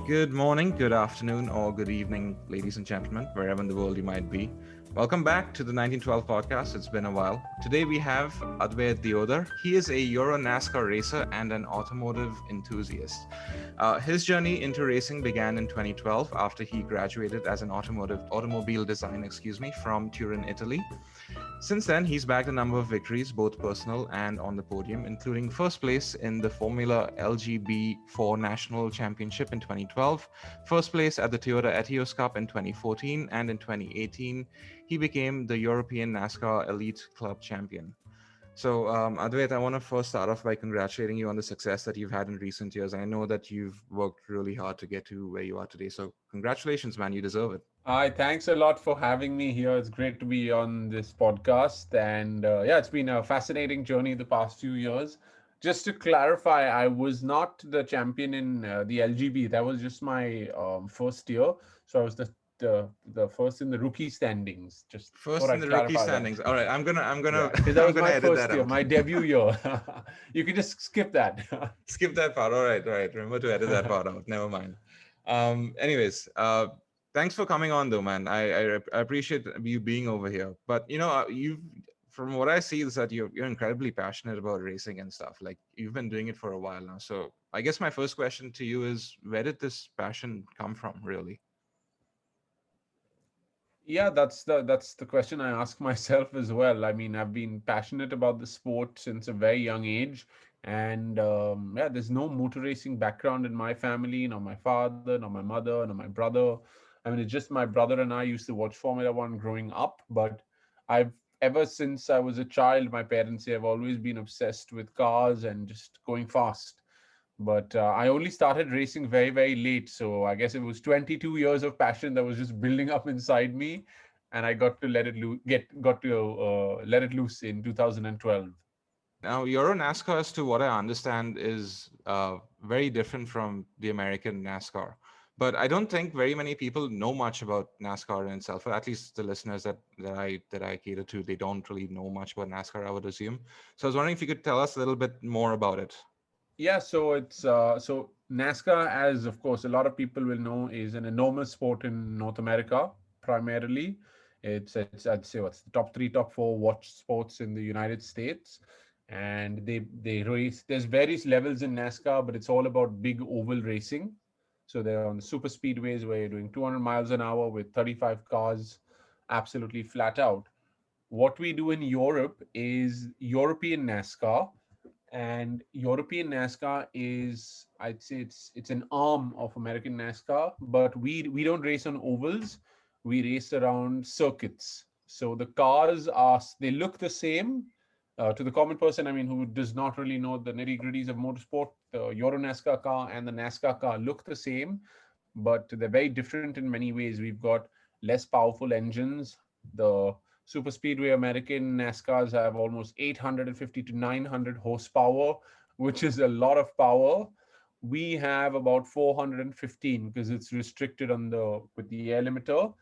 Good morning, good afternoon, or good evening, ladies and gentlemen, wherever in the world you might be. Welcome back to the 1912 podcast. It's been a while. Today we have Advait Deodhar. He is a Euro Nascar racer and an automotive enthusiast. His journey into racing began in 2012 after he graduated as an automobile design, from Turin, Italy. Since then, he's bagged a number of victories, both personal and on the podium, including first place in the Formula LGB4 National Championship in 2012, first place at the Toyota Etios Cup in 2014, and in 2018, he became the European NASCAR Elite Club Champion. So, Advait, I want to first start off by congratulating you on the success that you've had in recent years. I know that you've worked really hard to get to where you are today. So, congratulations, man. You deserve it. Hi, thanks a lot for having me here. It's great to be on this podcast. And yeah, it's been a fascinating journey the past few years. Just to clarify, I was not the champion in the LGB. That was just my first year. So I was the first in the rookie standings. Just thought First in I'd the rookie clarify that. standings. All right, I'm gonna, Yeah, because that I'm was gonna my edit that first year, out. my debut year. You can just skip that. Skip that part. All right. Remember to edit that part out. Never mind. Anyways, thanks for coming on, though, man. I appreciate you being over here. But from what I see is that you're incredibly passionate about racing and stuff. Like you've been doing it for a while now. So I guess my first question to you is, where did this passion come from, really? Yeah, that's the question I ask myself as well. I mean, I've been passionate about the sport since a very young age, and yeah, there's no motor racing background in my family, nor my father, nor my mother, nor my brother. I mean, it's just my brother and I used to watch Formula One growing up, but I've ever since I was a child, my parents have always been obsessed with cars and just going fast. But I only started racing very, very late. So I guess it was 22 years of passion that was just building up inside me. And I got to let it let it loose in 2012. Now, Euro NASCAR, as to what I understand, is very different from the American NASCAR. But I don't think very many people know much about NASCAR in itself. Or at least the listeners that I cater to, they don't really know much about NASCAR, I would assume. So I was wondering if you could tell us a little bit more about it. Yeah, so it's NASCAR, as of course a lot of people will know, is an enormous sport in North America primarily. It's I'd say what's the top three, top four watch sports in the United States, and they race. There's various levels in NASCAR, but it's all about big oval racing. So they're on the super speedways where you're doing 200 miles an hour with 35 cars, absolutely flat out. What we do in Europe is European NASCAR, and European NASCAR is, I'd say it's an arm of American NASCAR, but we don't race on ovals. We race around circuits. So the cars they look the same. To the common person, I mean, who does not really know the nitty gritties of motorsport, the Euro NASCAR car and the NASCAR car look the same, but they're very different in many ways. We've got less powerful engines. The super speedway American NASCARs have almost 850 to 900 horsepower, which is a lot of power. We have about 415 because it's restricted on the with the air limiter,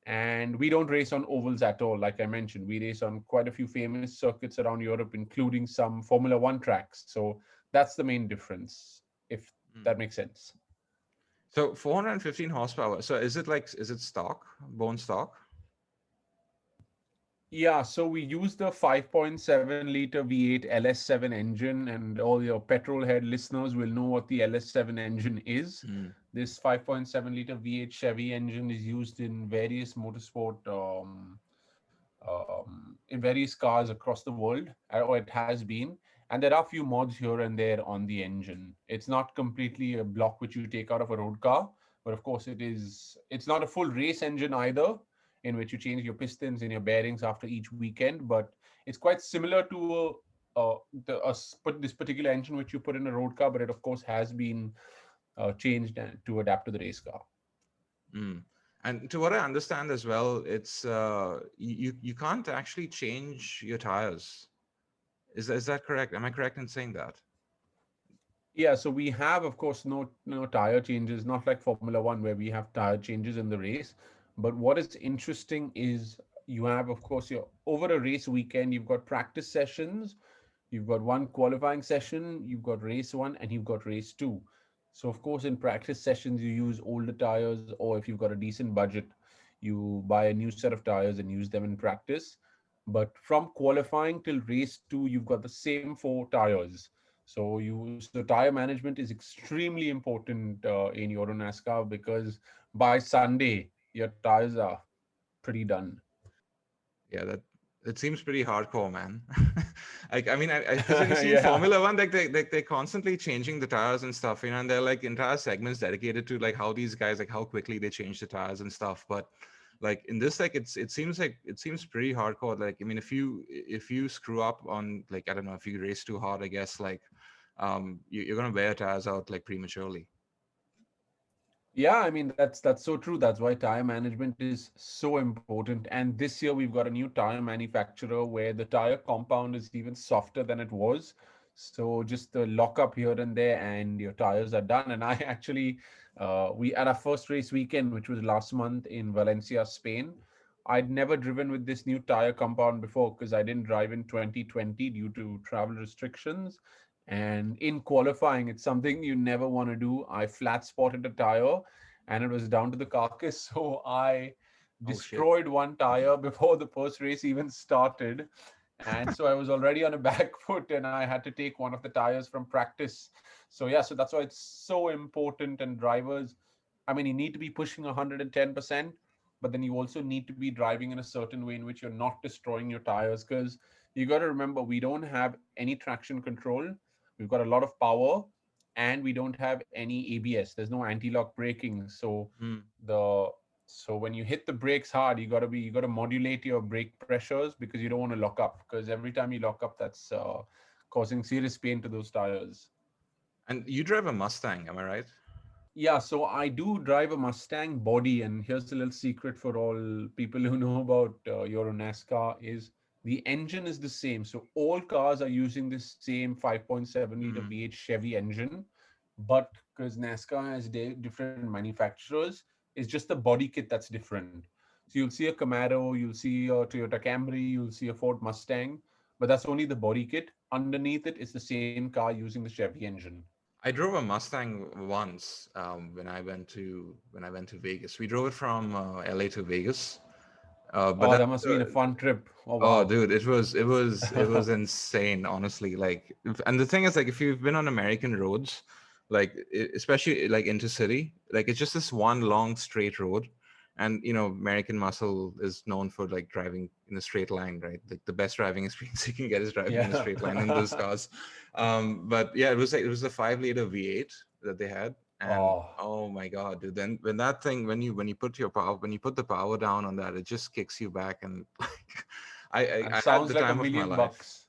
and we don't race on ovals at all. Like I mentioned, we race on quite a few famous circuits around Europe, including some Formula One tracks. So that's the main difference, if Mm. that makes sense. So 415 horsepower. So is it stock, bone stock? Yeah, so we use the 5.7 liter V8 LS7 engine, and all your petrol head listeners will know what the LS7 engine is. Mm. This 5.7 liter V8 Chevy engine is used in various motorsport, in various cars across the world, or it has been. And there are a few mods here and there on the engine. It's not completely a block which you take out of a road car, but of course it's not a full race engine either, in which you change your pistons and your bearings after each weekend. But it's quite similar to this particular engine which you put in a road car, but it of course has been changed to adapt to the race car. Mm. And to what I understand as well, it's you can't actually change your tires. Is that correct? Am I correct in saying that? Yeah, so we have, of course, no tire changes, not like Formula One where we have tire changes in the race. But what is interesting is you have, of course, your over a race weekend, you've got practice sessions, you've got one qualifying session, you've got race one, and you've got race two. So of course, in practice sessions, you use older tires, or if you've got a decent budget, you buy a new set of tires and use them in practice. But from qualifying till race two, you've got the same four tires. So tire management is extremely important in Euro NASCAR, because by Sunday your tires are pretty done. Yeah, that it seems pretty hardcore, man. Like, I mean, because when you see in Yeah. Formula One, like they're constantly changing the tires and stuff, and they're like entire segments dedicated to like how these guys, like how quickly they change the tires and stuff. But like in this, like it seems pretty hardcore. Like, I mean, if you screw up on, like, I don't know, if you race too hard, I guess, like you're gonna wear tires out like prematurely. Yeah, I mean that's so true. That's why tire management is so important. And this year we've got a new tire manufacturer where the tire compound is even softer than it was. So just the lock up here and there, and your tires are done. And I actually, we at our first race weekend, which was last month in Valencia, Spain. I'd never driven with this new tire compound before because I didn't drive in 2020 due to travel restrictions. And in qualifying, it's something you never want to do. I flat spotted a tire and it was down to the carcass. So I Oh shit. destroyed one tire before the first race even started. And so I was already on a back foot and I had to take one of the tires from practice. So, yeah, so that's why it's so important. And drivers, I mean, you need to be pushing 110%, but then you also need to be driving in a certain way in which you're not destroying your tires, because you got to remember we don't have any traction control. We've got a lot of power, and we don't have any ABS. There's no anti-lock braking. Hmm. The so when you hit the brakes hard, you got to modulate your brake pressures, because you don't want to lock up. Because every time you lock up, that's causing serious pain to those tires. And you drive a Mustang, am I right? Yeah, so I do drive a Mustang body, and here's a little secret for all people who know about Euro NASCAR is the engine is the same. So all cars are using the same 5.7 liter Hmm. V8 Chevy engine, but because NASCAR has different manufacturers, it's just the body kit that's different. So you'll see a Camaro, you'll see a Toyota Camry, you'll see a Ford Mustang, but that's only the body kit. Underneath it is the same car using the Chevy engine. I drove a Mustang once when I went to Vegas. We drove it from LA to Vegas. But Oh, that that must have been a fun trip. Oh, Oh, wow. dude, it was insane, honestly. Like, and the thing is, like, if you've been on American roads, like, especially like intercity, like, it's just this one long straight road, and American muscle is known for like driving in a straight line, right? Like, the best driving experience you can get is driving in a Yeah. straight line in those cars. But yeah, it was a 5 liter V8 that they had, and Oh, oh my God, dude! Then when you put the power down on that, it just kicks you back and like and I had sounds the like a time of my million life. bucks.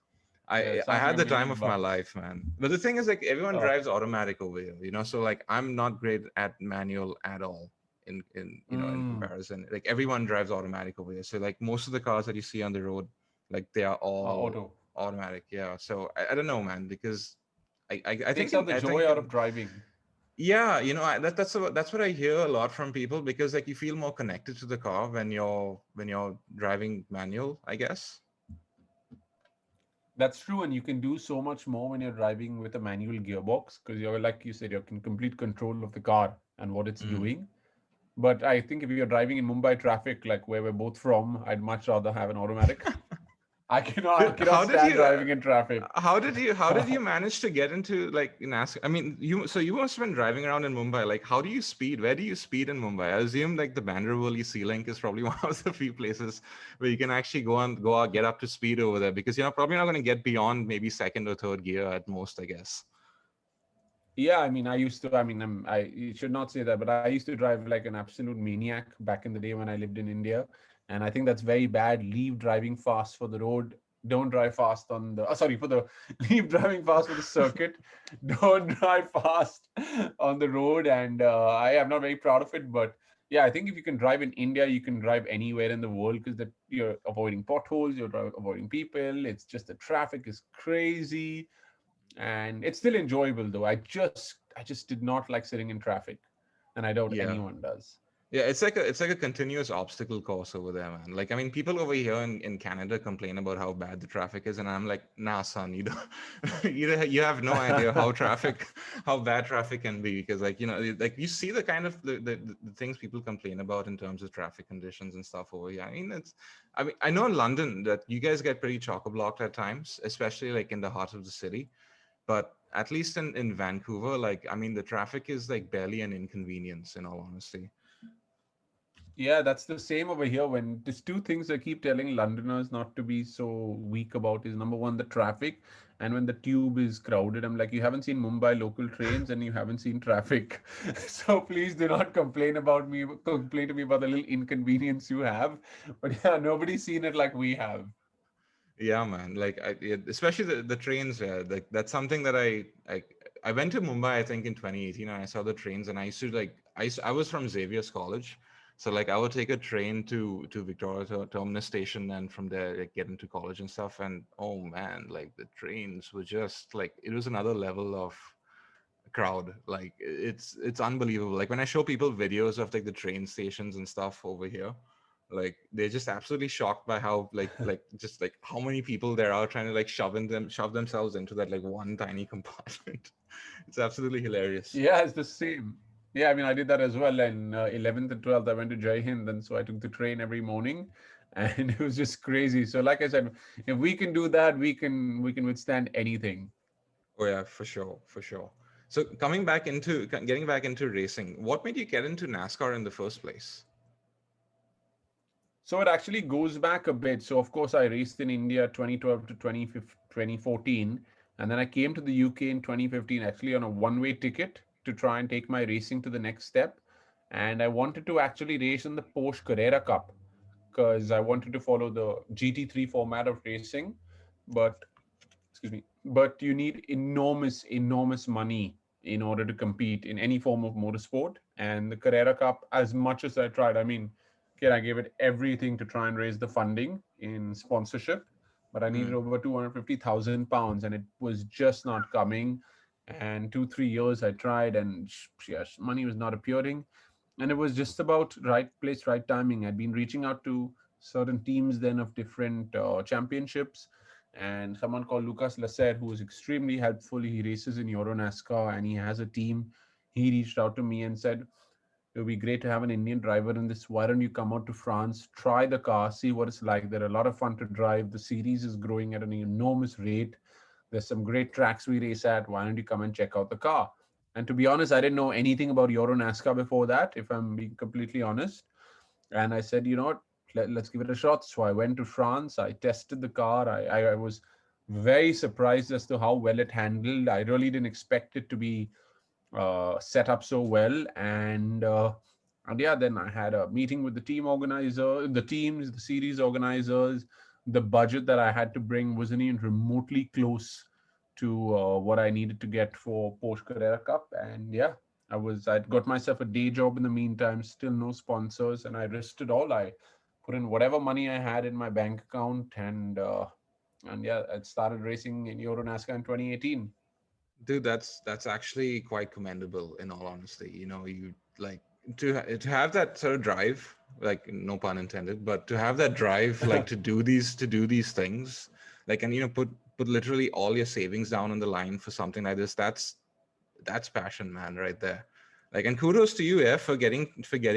Yeah, it I sounds like had a the time million of my bucks. life, man. But the thing is, like, everyone Oh. drives automatic over here, so like I'm not great at manual at all in Mm. comparison. Like, everyone drives automatic over here. So like most of the cars that you see on the road, like, they are all Auto. automatic. Yeah. So I don't know, man, because I think Takes out the I joy think out of driving. yeah, that's what I hear a lot from people, because like you feel more connected to the car when you're driving manual, I guess. That's true, and you can do so much more when you're driving with a manual gearbox, because you're, like you said, you're in complete control of the car and what it's Mm. doing. But I think if you're driving in Mumbai traffic, like where we're both from, I'd much rather have an automatic. I Did, cannot how did stand you driving in traffic. how did you manage to get into like NASCAR? I mean, you must have been driving around in Mumbai. Like, how do you speed? Where do you speed in Mumbai? I assume like the Bandarwali Sea Link is probably one of the few places where you can actually go out, get up to speed over there, because you're probably not going to get beyond maybe second or third gear at most, I guess. Yeah, I mean, I used to. I mean, you should not say that, but I used to drive like an absolute maniac back in the day when I lived in India, and I think that's very bad. Leave driving fast for the road. Don't drive fast on the. Sorry, for the leave driving fast for the circuit. Don't drive fast on the road, and I am not very proud of it. But yeah, I think if you can drive in India, you can drive anywhere in the world, because that you're avoiding potholes, avoiding people. It's just the traffic is crazy, and it's still enjoyable though. I just did not like sitting in traffic, and I doubt Yeah. anyone does. Yeah, it's like a continuous obstacle course over there, man. Like, I mean, people over here in Canada complain about how bad the traffic is, and I'm like, nah, son, you don't, you have no idea how bad traffic can be, because like like you see the kind of the things people complain about in terms of traffic conditions and stuff over here. I mean, I know in London that you guys get pretty chock-a-blocked at times, especially like in the heart of the city. But at least in Vancouver, like, I mean, the traffic is like barely an inconvenience, in all honesty. Yeah, that's the same over here. When there's two things I keep telling Londoners not to be so weak about is number one, the traffic, and when the tube is crowded. I'm like, you haven't seen Mumbai local trains and you haven't seen traffic. So please do not complain to me about the little inconvenience you have. But yeah, nobody's seen it like we have. Yeah, man. Like, especially the trains. Yeah, like that's something that I went to Mumbai, I think, in 2018, and I saw the trains, and I used to like I was from Xavier's College, so like I would take a train to Victoria Terminus station, and from there like get into college and stuff. And oh man, like the trains were just like it was another level of crowd. Like it's unbelievable. Like when I show people videos of like the train stations and stuff over here, like they're just absolutely shocked by how like just like how many people there are trying to like shove themselves into that like one tiny compartment. It's absolutely hilarious. Yeah, it's the same. Yeah, I mean, I did that as well. In 11th and 12th, I went to Jai Hind, and so I took the train every morning, and it was just crazy. So, like I said, if we can do that, we can withstand anything. Oh yeah, for sure, for sure. So getting back into racing, what made you get into NASCAR in the first place? So it actually goes back a bit. So of course, I raced in India 2012 to 2014, and then I came to the UK in 2015, actually on a one-way ticket to try and take my racing to the next step. And I wanted to actually race in the Porsche Carrera Cup because I wanted to follow the GT3 format of racing, but excuse me, but you need enormous money in order to compete in any form of motorsport. And the Carrera Cup, as much as I tried, I mean, okay, I gave it everything to try and raise the funding in sponsorship, but I needed Mm. over 250,000 pounds, and it was just not coming. And 2 3 years I tried, and yes, money was not appearing. And it was just about right place, right timing. I'd been reaching out to certain teams then of different championships, and someone called Lucas Lasser, who was extremely helpful. He races in Euro Nascar and he has a team. He reached out to me and said, it would be great to have an Indian driver in this. Why don't you come out to France, try the car, see what it's like? They're a lot of fun to drive. The series is growing at an enormous rate. There's some great tracks we race at. Why don't you come and check out the car? And to be honest, I didn't know anything about Euro NASCAR before that, if I'm being completely honest. And I said, you know what, let's give it a shot. So I went to France. I tested the car. I was very surprised as to how well it handled. I really didn't expect it to be set up so well. And yeah, then I had a meeting with the team organizer, the teams, the series organizers. The budget that I had to bring wasn't even remotely close to what I needed to get for Porsche Carrera Cup. And yeah, I'd got myself a day job in the meantime, still no sponsors, and I risked it all. I put in whatever money I had in my bank account, and yeah, I started racing in Euro NASCAR in 2018. Dude, that's actually quite commendable, in all honesty. You like to have that sort of drive, like no pun intended, but to have that drive, like to do these things, like, and put literally all your savings down on the line for something like this. That's passion, man, right there. Like, and kudos to you, yeah, for getting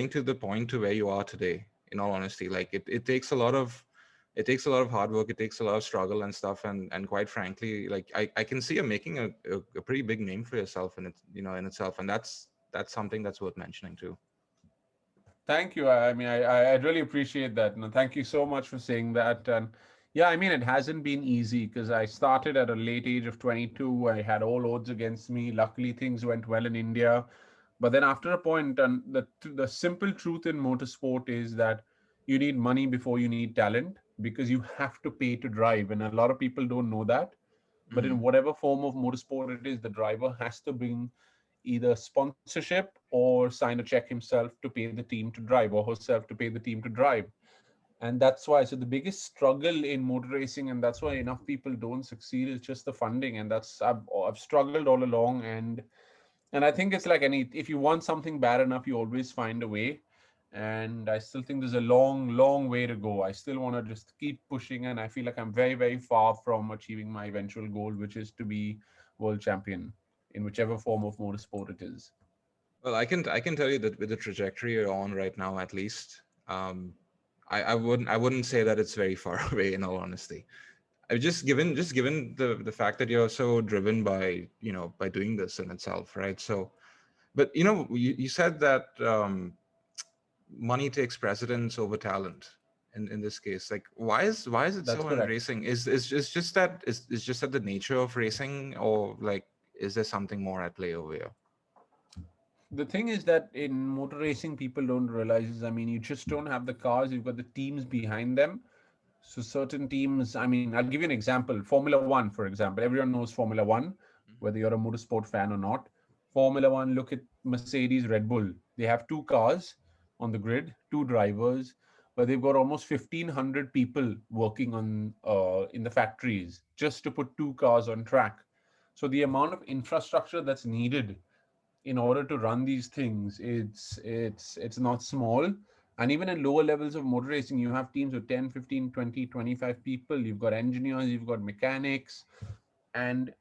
to the point to where you are today. In all honesty, like it takes a lot of hard work, it takes a lot of struggle and stuff, and quite frankly, like I can see you making a pretty big name for yourself in itself, and that's something that's worth mentioning too. Thank you. I mean, I really appreciate that. No, thank you so much for saying that. And yeah, I mean, it hasn't been easy because I started at a late age of 22. I had all odds against me. Luckily, things went well in India. But then after a point, and the simple truth in motorsport is that you need money before you need talent because you have to pay to drive. And a lot of people don't know that. But Hmm. in whatever form of motorsport it is, the driver has to bring either sponsorship or sign a check himself to pay the team to drive or herself to pay the team to drive. And that's why, so the biggest struggle in motor racing, and that's why enough people don't succeed, is just the funding. And I've struggled all along. And I think it's like any, if you want something bad enough, you always find a way. and I still think there's a long, long way to go. I still want to just keep pushing, and I feel like I'm very, very far from achieving my eventual goal, which is to be world champion in whichever form of motorsport it is. Well, I can tell you that with the trajectory you're on right now, at least, um, I wouldn't say that it's very far away. In all honesty, I just given the fact that you're so driven by by doing this in itself, right? So, but you said that money takes precedence over talent in this case. Like, why is it That's so in correct. racing? Is just that is just that the nature of racing, or like is there something more at play over here? The thing is that in motor racing, people don't realize is, I mean, you just don't have the cars, you've got the teams behind them. So certain teams, I mean, I'll give you an example. Formula One, for example, everyone knows Formula One, whether you're a motorsport fan or not. Formula One, look at Mercedes, Red Bull. They have two cars on the grid, two drivers, but they've got almost 1,500 people working on in the factories just to put two cars on track. So the amount of infrastructure that's needed in order to run these things, it's not small. And even at lower levels of motor racing, you have teams with 10, 15, 20, 25 people. You've got engineers, you've got mechanics, and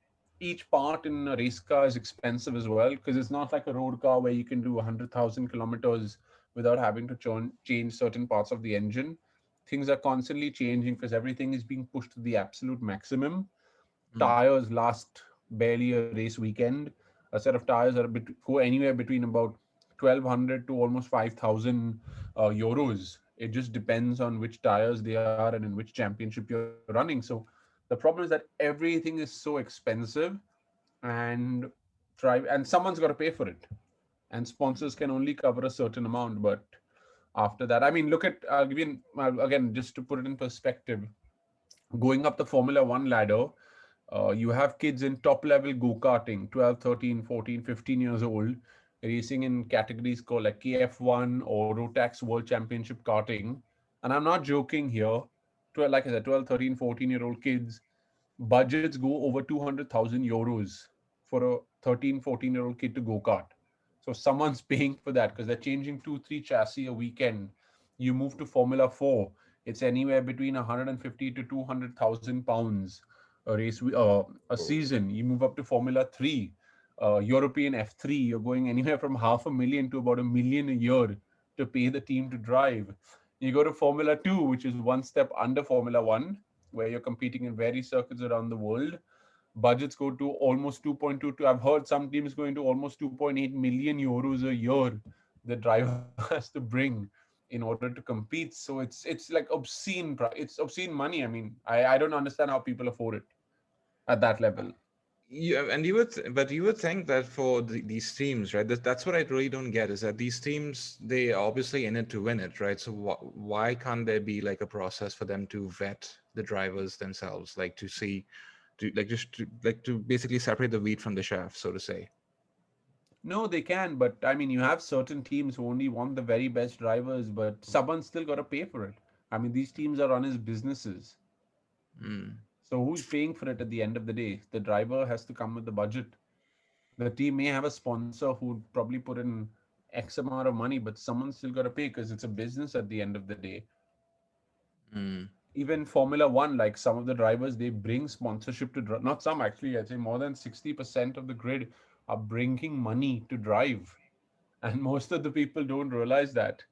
each part in a race car is expensive as well, because it's not like a road car where you can do 100,000 kilometers without having to change certain parts of the engine. Things are constantly changing because everything is being pushed to the absolute maximum. Mm. Tires last barely a race weekend. A set of tires go anywhere between about 1,200 to almost 5,000 euros. It just depends on which tires they are and in which championship you're running. So the problem is that everything is so expensive, and someone's got to pay for it. And sponsors can only cover a certain amount. But after that, I mean, look at, I'll give you again, just to put it in perspective, going up the Formula One ladder, you have kids in top level go karting, 12, 13, 14, 15 years old, racing in categories called like KF1 or Rotax World Championship karting. And I'm not joking here. 12, like I said, 12, 13, 14-year-old kids, budgets go over 200,000 euros for a 13, 14-year-old kid to go kart. So someone's paying for that because they're changing two, three chassis a weekend. You move to Formula 4, it's anywhere between 150 to 200,000 pounds a season. You move up to Formula 3, European F3, you're going anywhere from 500,000 to about 1 million a year to pay the team to drive. You go to Formula 2, which is one step under Formula 1, where you're competing in various circuits around the world. Budgets go to almost 2.22. I've heard some teams going to almost 2.8 million euros a year the driver has to bring in order to compete. So it's like obscene. It's obscene money. I mean, I don't understand how people afford it at that level. And but you would think that for these teams, right? That's what I really don't get, is that these teams, they are obviously in it to win it, right? So why can't there be like a process for them to vet the drivers themselves, like to see, to like just to basically separate the wheat from the chaff, so to say. No, they can, but I mean, you have certain teams who only want the very best drivers, but someone's still got to pay for it. I mean, these teams are run as businesses. Mm. So who's paying for it at the end of the day? The driver has to come with the budget. The team may have a sponsor who'd probably put in X amount of money, but someone's still got to pay because it's a business at the end of the day. Mm. Even Formula One, like some of the drivers, they bring sponsorship to not some, actually, I'd say more than 60% of the grid are bringing money to drive. And most of the people don't realize that.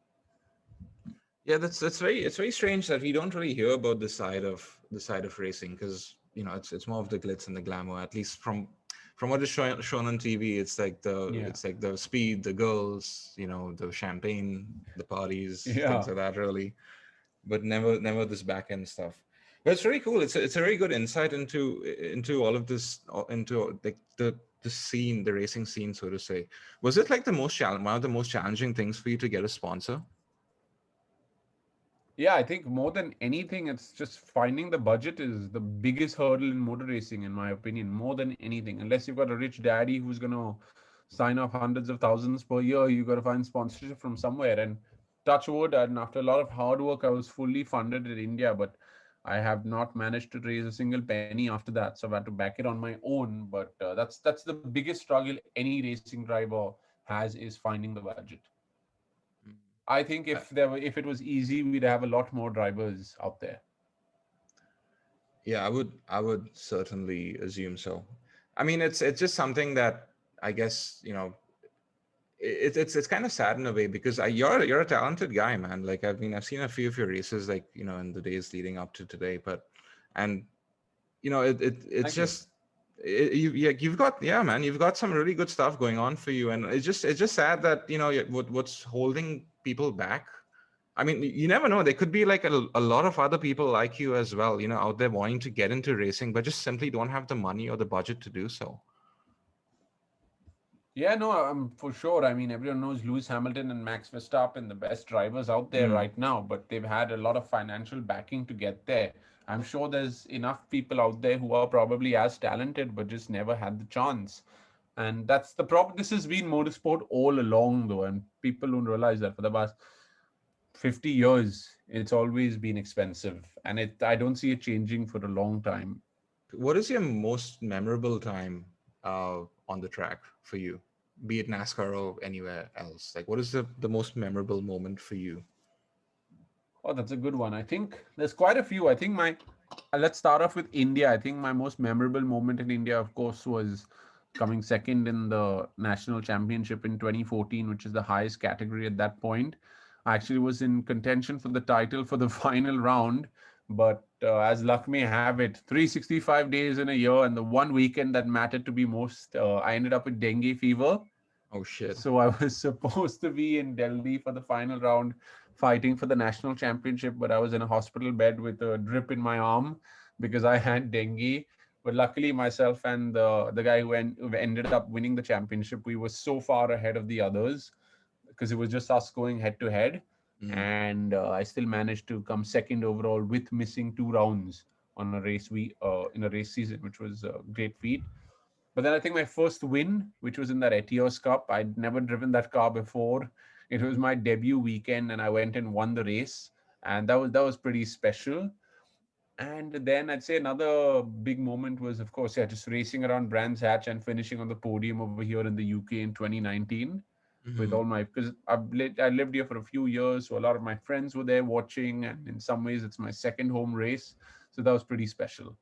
Yeah, that's very, it's very strange that we don't really hear about the side of racing, because it's more of the glitz and the glamour. At least from what is shown on TV, Yeah. it's like the speed, the girls, the champagne, the parties, things Yeah. like that, really. But never this back end stuff. But it's really cool. It's a very good insight into all of this, into like the scene, the racing scene, so to say. Was it like one of the most challenging things for you to get a sponsor? Yeah, I think more than anything, it's just finding the budget is the biggest hurdle in motor racing, in my opinion, more than anything. Unless you've got a rich daddy who's going to sign off hundreds of thousands per year, you got to find sponsorship from somewhere. And touch wood, and after a lot of hard work, I was fully funded in India, but I have not managed to raise a single penny after that. So I've had to back it on my own. But that's the biggest struggle any racing driver has, is finding the budget. I think if it was easy, we'd have a lot more drivers out there. Yeah, I would certainly assume so. I mean, it's just something that I guess, it's kind of sad in a way because you're a talented guy, man. Like I've seen a few of your races, like in the days leading up to today, but and it's Thank you. just you've got, yeah, man, you've got some really good stuff going on for you, and it's just sad that what's holding people back. I mean, you never know. There could be like a lot of other people like you as well, out there wanting to get into racing, but just simply don't have the money or the budget to do so. Yeah, no, for sure. I mean, everyone knows Lewis Hamilton and Max Verstappen, the best drivers out there Mm. right now, but they've had a lot of financial backing to get there. I'm sure there's enough people out there who are probably as talented, but just never had the chance. And that's the problem. This has been motorsport all along, though, and people don't realize that for the past 50 years, it's always been expensive, and I don't see it changing for a long time. What is your most memorable time on the track for you, be it NASCAR or anywhere else? Like, what is the most memorable moment for you? Oh, that's a good one. I think there's quite a few. I think let's start off with India. I think my most memorable moment in India, of course, was coming second in the national championship in 2014, which is the highest category at that point. I actually was in contention for the title for the final round, but as luck may have it, 365 days in a year and the one weekend that mattered to be most, I ended up with dengue fever. Oh shit. So I was supposed to be in Delhi for the final round, fighting for the national championship, but I was in a hospital bed with a drip in my arm because I had dengue. But luckily, myself and the guy who ended up winning the championship, we were so far ahead of the others because it was just us going head to head, Mm. and I still managed to come second overall with missing 2 rounds on a race we in a race season, which was a great feat. But then I think my first win, which was in that Etios Cup, I'd never driven that car before. It was my debut weekend, and I went and won the race, and that was pretty special. And then I'd say another big moment was, of course, yeah, just racing around Brands Hatch and finishing on the podium over here in the UK in 2019 with Hmm. all my, because I lived here for a few years, so a lot of my friends were there watching, and in some ways it's my second home race, so that was pretty special.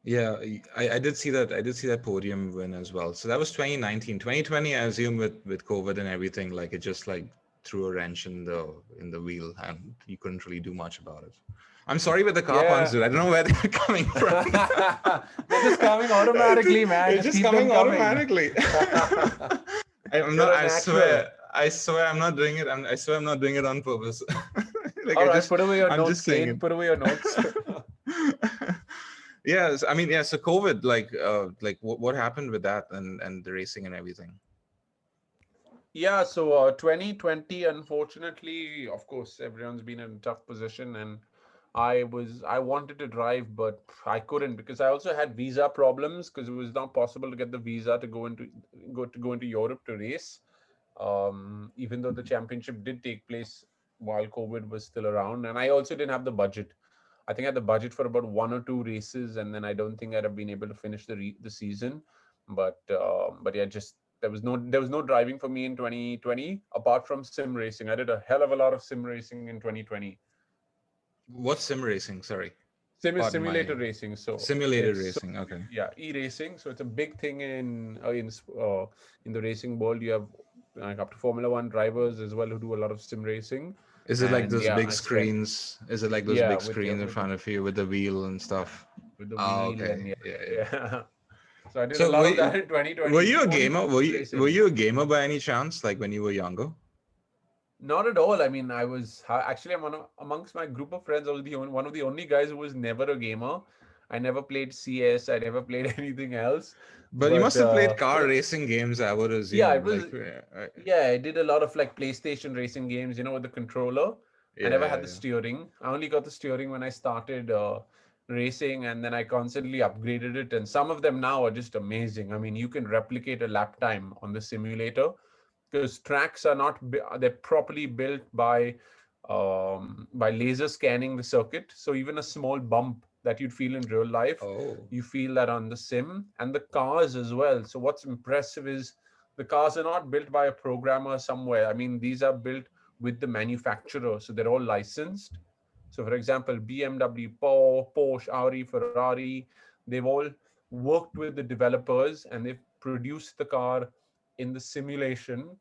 Yeah, I did see that. I did see that podium win as well. So that was 2019. 2020, I assume with COVID and everything, like it just like threw a wrench in the wheel, and you couldn't really do much about it. I'm sorry with the car puns, Yeah. dude. I don't know where they're coming from. They're just coming automatically, man. It's Just just keep them coming coming. automatically. I'm not. You're a I natural. swear. I swear. I'm not doing it. I swear. I'm not doing it on purpose. Like All right, put away your I'm notes, just saying Kane. Put away your notes. it. Yes, I mean, yeah. So COVID, like what happened with that and the racing and everything? Yeah, so 2020, unfortunately, of course, everyone's been in a tough position, and I wanted to drive, but I couldn't because I also had visa problems because it was not possible to get the visa to go into Europe to race. Even though the championship did take place while COVID was still around, and I also didn't have the budget. I think I had the budget for about one or two races, and then I don't think I'd have been able to finish the season. But yeah, just there was no driving for me in 2020 apart from sim racing. I did a hell of a lot of sim racing in 2020. What's sim racing? Sorry, Sim is pardon my simulator racing, so simulated it's racing. Okay. yeah, e-racing. So it's a big thing in the racing world. You have like up to Formula One drivers as well who do a lot of sim racing, Is it like and those yeah, big I spent screens? Is it like those yeah big with the screens in with the front of you with the wheel and yeah stuff? with the Oh, wheel okay. and yeah Yeah, yeah. yeah. So I did a So lot of that in were 2020. you a Only gamer? Were sim you were racing. you a gamer by any chance? Like when you were younger? Not at all. I mean, actually I'm amongst my group of friends. I was one of the only guys who was never a gamer. I never played CS. I never played anything else. But you But must have played car racing games, I would yeah, assume. it Like, was yeah. I did a lot of like PlayStation racing games. With the controller. I never yeah, had the yeah. steering. I only got the steering when I started racing, and then I constantly upgraded it. And some of them now are just amazing. I mean, you can replicate a lap time on the simulator because tracks are not they're properly built by laser scanning the circuit. So even a small bump that you'd feel in real life, Oh. you feel that on the sim, and the cars as well. So what's impressive is the cars are not built by a programmer somewhere. I mean, these are built with the manufacturer. So they're all licensed. So, for example, BMW, Porsche, Audi, Ferrari, they've all worked with the developers and they've produced the car in the simulation,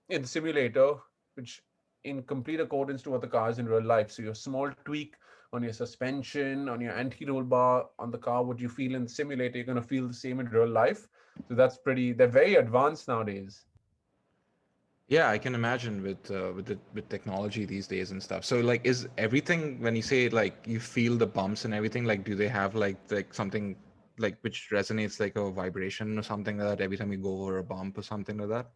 in the simulator, which in complete accordance to what the car is in real life. So, your small tweak on your suspension, on your anti-roll bar, on the car, what you feel in the simulator, you're going to feel the same in real life. So, they're very advanced nowadays. Yeah, I can imagine with technology these days and stuff. So like, is everything when you say like you feel the bumps and everything, like do they have like something like which resonates like a vibration or something like that every time you go over a bump or something like that?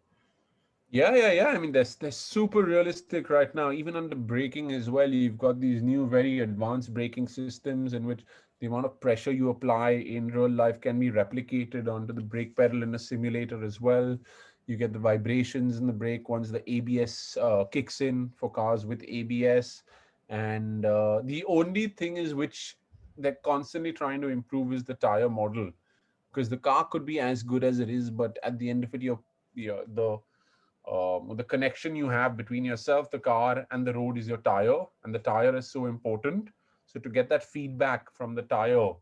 Yeah. I mean, they're super realistic right now. Even under braking as well, you've got these new, very advanced braking systems in which the amount of pressure you apply in real life can be replicated onto the brake pedal in a simulator as well. You get the vibrations in the brake once the ABS kicks in for cars with ABS. And the only thing is which they're constantly trying to improve is the tire model, because the car could be as good as it is, but at the end of it, the connection you have between yourself, the car, and the road is your tire, and the tire is so important. So to get that feedback from the tire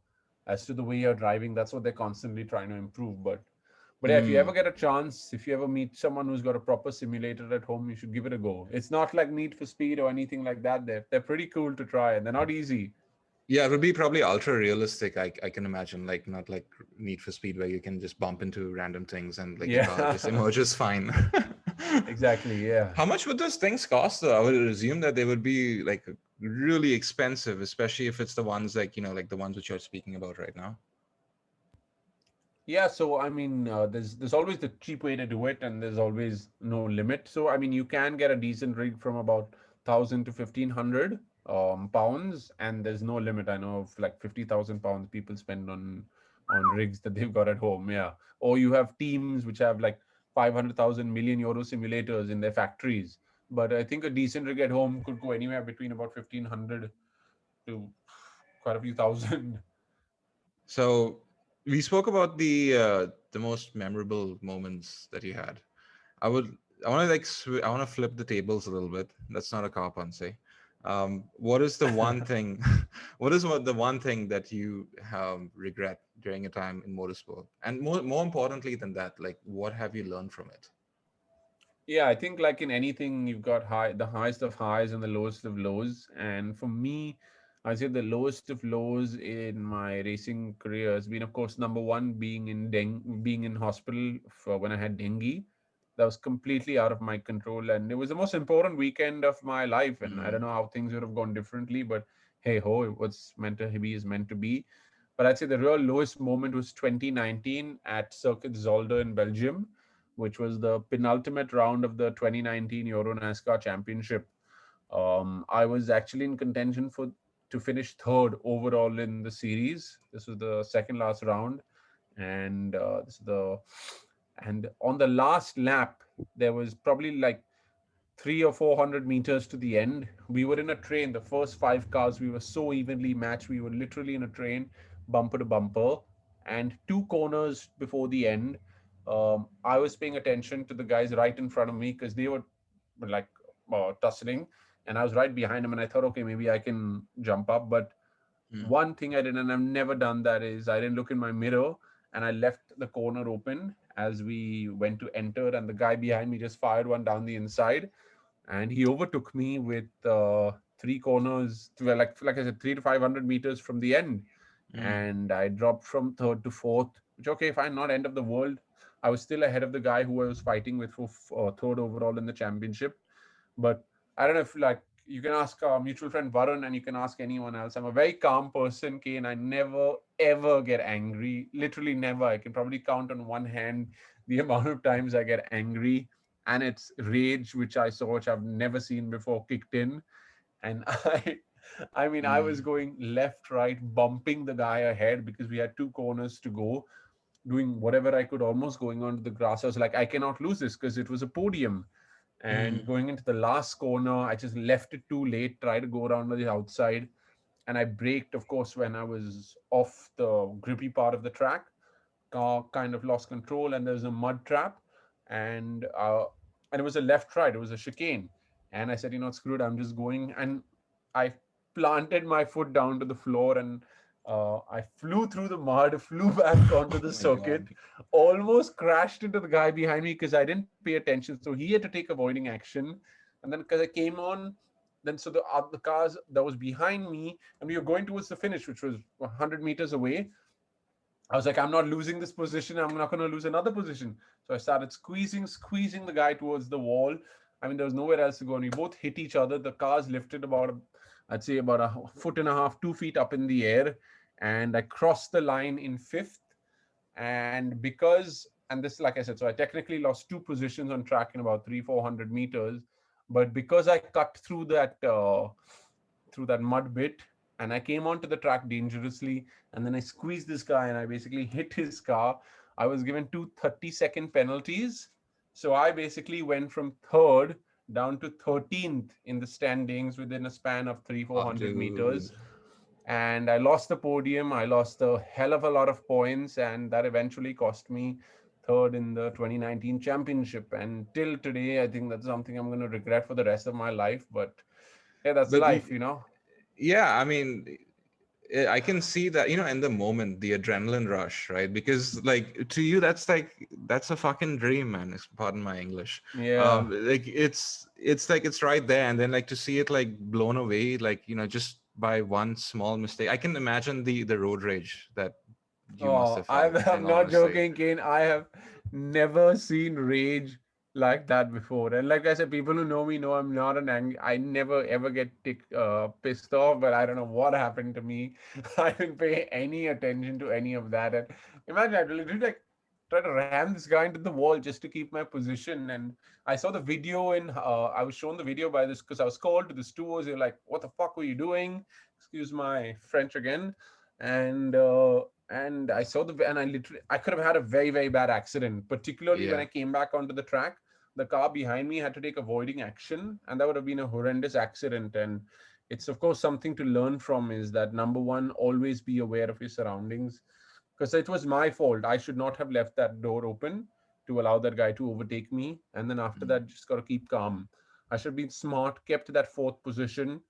as to the way you're driving, that's what they're constantly trying to improve. But yeah, if you ever Mm. get a chance, if you ever meet someone who's got a proper simulator at home, you should give it a go. It's not like Need for Speed or anything like that. They're pretty cool to try, and they're not easy. Yeah, it would be probably ultra realistic. I can imagine, like not like Need for Speed where you can just bump into random things and like the car just Yeah, emerges fine. exactly. Yeah. How much would those things cost though? I would assume that they would be like really expensive, especially if it's the ones like, like the ones which you're speaking about right now. Yeah, so I mean, there's always the cheap way to do it, and there's always no limit. So I mean, you can get a decent rig from about 1,000 to 1,500 pounds, and there's no limit. I know of like 50,000 pounds people spend on rigs that they've got at home. Yeah, or you have teams which have like 500,000 million euro simulators in their factories. But I think a decent rig at home could go anywhere between about 1,500 to quite a few thousand. So we spoke about the most memorable moments that you had. I would I want to I want to flip the tables a little bit. That's not a car pun, say. What is the one thing? What the one thing that you regret during your time in motorsport? And more importantly than that, like what have you learned from it? Yeah, I think like in anything, you've got the highest of highs and the lowest of lows. And for me, I say the lowest of lows in my racing career has been, of course, number one, being in hospital for when I had dengue. That was completely out of my control, and it was the most important weekend of my life. And I don't Mm. know how things would have gone differently, but hey ho, what's meant to be is meant to be. But I'd say the real lowest moment was 2019 at Circuit Zolder in Belgium, which was the penultimate round of the 2019 Euro Nascar Championship. I was actually in contention for to finish third overall in the series. This was the second last round, and this is the and on the last lap there was probably like 300 or 400 meters to the end. We were in a train, the first five cars, we were so evenly matched. We were literally in a train, bumper to bumper. And two corners before the end, I was paying attention to the guys right in front of me because they were like tussling. And I was right behind them. And I thought, okay, maybe I can jump up. But Mm. one thing I did, and I've never done that, is I didn't look in my mirror and I left the corner open as we went to enter. And the guy behind me just fired one down the inside, and he overtook me with three corners to like I said, 300 to 500 meters from the end, Mm. and I dropped from third to fourth. Which okay, fine, not end of the world. I was still ahead of the guy who I was fighting with for third overall in the championship. But I don't know if like you can ask our mutual friend Varun, and you can ask anyone else. I'm a very calm person, Kane. I never ever get angry. Literally never. I can probably count on one hand the amount of times I get angry, and it's rage, which I saw, which I've never seen before, kicked in. And I mean, I was Mm. going left, right, bumping the guy ahead because we had two corners to go, doing whatever I could, almost going onto the grass. I was like, I cannot lose this because it was a podium. And Mm. going into the last corner, I just left it too late, tried to go around to the outside. And I braked, of course, when I was off the grippy part of the track. Car kind of lost control, and there was a mud trap. And it was a left right, it was a chicane. And I said, screw it, I'm just going. And I planted my foot down to the floor, and I flew through the mud, flew back onto the Oh my circuit, God. almost crashed into the guy behind me because I didn't pay attention. So he had to take avoiding action. And then because I came on, then so the cars that was behind me, and we were going towards the finish, which was 100 meters away. I was like, I'm not losing this position. I'm not going to lose another position. So I started squeezing the guy towards the wall. I mean, there was nowhere else to go. And we both hit each other. The cars lifted about, I'd say, about a foot and a half, 2 feet up in the air. And I crossed the line in fifth. And and this, like I said, so I technically lost two positions on track in about 400 meters. But because I cut through that mud bit, and I came onto the track dangerously, and then I squeezed this guy and I basically hit his car. I was given two 30-second penalties. So I basically went from third down to 13th in the standings within a span of 400 Dude. meters. And I lost the podium. I lost a hell of a lot of points, and that eventually cost me third in the 2019 championship. And till today, I think that's something I'm going to regret for the rest of my life. But yeah, that's But life. yeah, I mean, I can see that, in the moment, the adrenaline rush, right? Because like to you, that's a fucking dream, man. Pardon my English. Yeah. Like it's like it's right there, and then like to see it like blown away, like just by one small mistake. I can imagine the road rage that you must Oh, have felt, I'm in all not honesty. joking, Kane. I have never seen rage like that before. And like I said, people who know me know I'm not an angry. I never ever get pissed off, but I don't know what happened to me. I didn't pay any attention to any of that. And imagine I literally like try to ram this guy into the wall just to keep my position. And I saw the video I was shown the video by this because I was called to the stewards. They're like, "What the fuck were you doing?" Excuse my French again. And I saw and I could have had a very, very bad accident, particularly when Yeah. I came back onto the track. The car behind me had to take avoiding action, and that would have been a horrendous accident. And it's of course something to learn from is that number one, always be aware of your surroundings, because it was my fault. I should not have left that door open to allow that guy to overtake me. And then after Mm. that, just got to keep calm. I should have been smart, kept that fourth position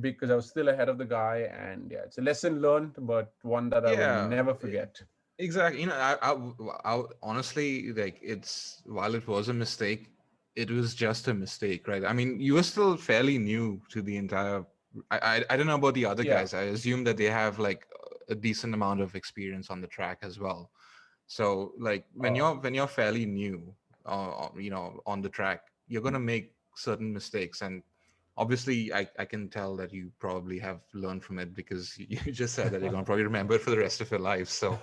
because I was still ahead of the guy. And yeah, it's a lesson learned, but one that I will Yeah. never forget. Exactly. Honestly, like while it was a mistake, it was just a mistake, right? I mean, you were still fairly new to the entire. I don't know about the other Yeah. guys. I assume that they have like a decent amount of experience on the track as well. So like Uh, when you're fairly new, on the track, you're gonna make certain mistakes, and obviously I can tell that you probably have learned from it because you just said that you're gonna probably remember it for the rest of your life. So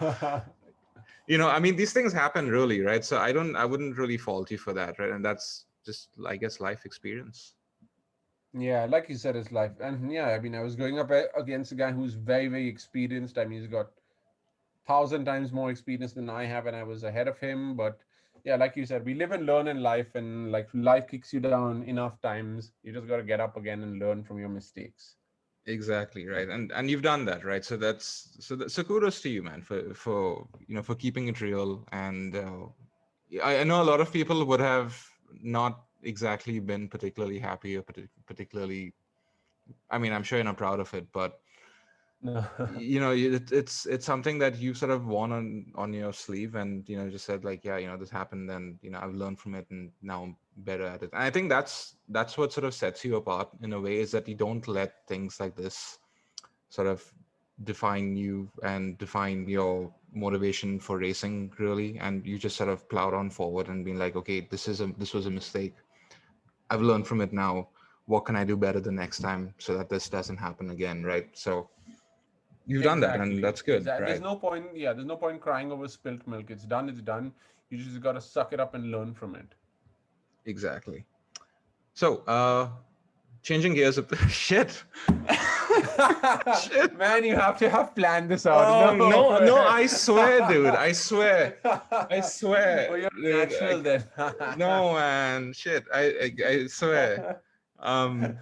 I mean, these things happen really, right? So I wouldn't really fault you for that, right? And that's just, I guess, life experience. yeah, like you said, it's life. And yeah, I mean, I was going up against a guy who's very, very experienced. I mean, he's got 1,000 times more experience than I have, and I was ahead of him. But yeah, like you said, we live and learn in life, and like life kicks you down enough times. You just got to get up again and learn from your mistakes. Exactly, right. And you've done that, right? So so kudos to you, man, for for keeping it real. And I know a lot of people would have not exactly been particularly happy or particularly. I mean, I'm sure you're not proud of it, but No. it's something that you sort of worn on your sleeve, and just said like, yeah, this happened, and I've learned from it, and now I'm better at it. And I think that's what sort of sets you apart in a way, is that you don't let things like this sort of define you and define your motivation for racing, really. And you just sort of plowed on forward and been like, okay, this was a mistake. I've learned from it now. What can I do better the next time so that this doesn't happen again, right? So you've done that, and Exactly. that's good, Exactly. There's right? no point. Yeah, there's no point crying over spilt milk. It's done. It's done. You just got to suck it up and learn from it. Exactly. So, changing gears a bit. Shit. Shit. Man, you have to have planned this out. Oh No no, no! way. I swear, dude. I swear. I swear, Oh, you're dude. natural then. No, man. Shit. I swear. Um,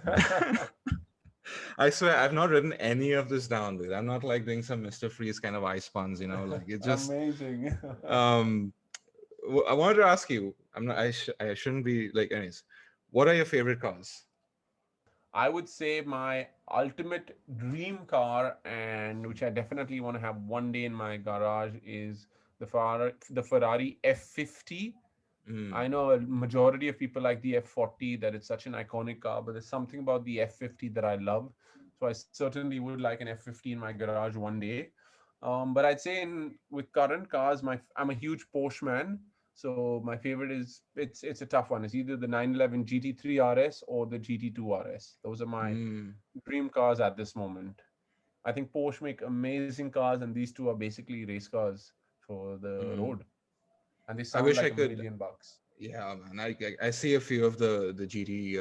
I swear, I've not written any of this down, dude. I'm not like doing some Mr. Freeze kind of ice puns, like it just. Amazing. Um, I wanted to ask you. I'm not. I shouldn't be like. Anyways, What are your favorite cars? I would say my ultimate dream car, and which I definitely want to have one day in my garage, is the Ferrari F50. Mm, I know a majority of people like the F40, that it's such an iconic car, but there's something about the F50 that I love. So I certainly would like an F50 in my garage one day. But I'd say with current cars, I'm a huge Porsche man. So my favorite is it's a tough one. It's either the 911 GT3 RS or the GT2 RS. Those are my mm, dream cars at this moment. I think Porsche make amazing cars, and these two are basically race cars for the mm. road, and they I sound wish like I a could. million bucks. Yeah, man. I see a few of the GT